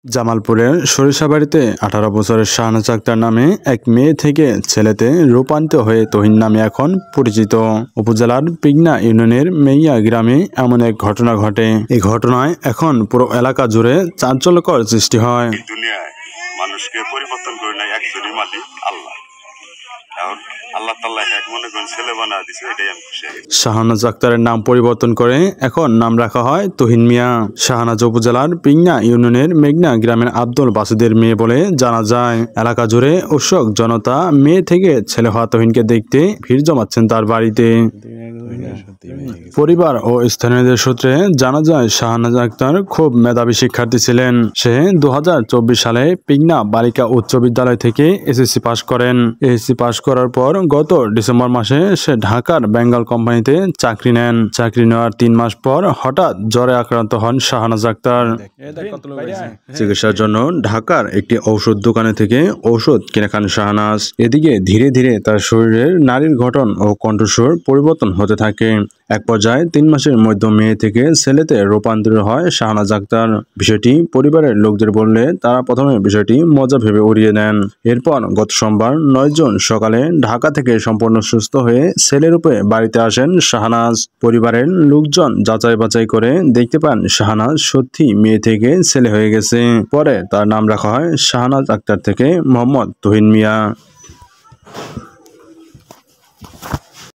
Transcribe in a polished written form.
জামালপুরের সরিষাবাড়িতে 18 বছরের শাহনাজ আক্তার নামে এক মেয়ে থেকে ছেলেতে রূপান্তরিত হয়ে তহিন নামে এখন পরিচিত। উপজেলার পিগনা ইউনিয়নের মেইয়া গ্রামে এমন এক ঘটনা ঘটে। এই ঘটনায় এখন পুরো এলাকা জুড়ে চাঞ্চল্যকর সৃষ্টি হয়। দুনিয়ায় মানুষকে পরিবর্তন করে নাই একজনই মালিক আল্লাহ। শাহনাজ আক্তারের নাম পরিবর্তন করে এখন নাম রাখা হয় তহিন মিয়া। শাহনাজ উপজেলার পিগনা ইউনিয়নের মেঘনা গ্রামের আব্দুল বাসিদের মেয়ে বলে জানা যায়। এলাকা জুড়ে উৎসুক জনতা মেয়ে থেকে ছেলে হওয়া তহিনকে দেখতে ভিড় জমাচ্ছেন তার বাড়িতে। পরিবার ও স্থানীয়দের সূত্রে জানা যায় শাহনাজ আক্তার খুব মেধাবী শিক্ষার্থী ছিলেন। সে 2024 সালে পিগনা বালিকা উচ্চ বিদ্যালয় থেকে এসএসসি পাশ করেন। এসএসসি পাশ করার পর গত ডিসেম্বর মাসে সে ঢাকার বেঙ্গল কোম্পানিতে চাকরি নেন। চাকরি নেওয়ার 3 মাস পর হঠাৎ জ্বরে আক্রান্ত হন শাহনাজ আক্তার। চিকিৎসার জন্য ঢাকার একটি ঔষধ দোকানে থেকে ঔষধ কিনে খান শাহনাজ। এদিকে ধীরে ধীরে তার শরীরের নারীর গঠন ও কণ্ঠস্বর পরিবর্তন হতে থাকে। এক পর্যায়ে 3 মাসের মধ্যে মেয়ে থেকে ছেলেতে রূপান্তরিত হয় শাহনাজ আক্তার। বিষয়টি পরিবারের লোকদের বললে তারা প্রথমে বিষয়টি মজা ভেবে উড়িয়ে নেন। এরপর গত সোমবার 9 জুন সকালে ঢাকা থেকে সম্পূর্ণ সুস্থ হয়ে ছেলেরূপে বাড়িতে আসেন শাহনাজ। পরিবারের লোকজন যাচাই বাছাই করে দেখতে পান শাহনাজ সত্যি মেয়ে থেকে ছেলে হয়ে গেছে। পরে তার নাম রাখা হয় শাহনাজ আক্তার থেকে মোহাম্মদ তহিন মিয়া।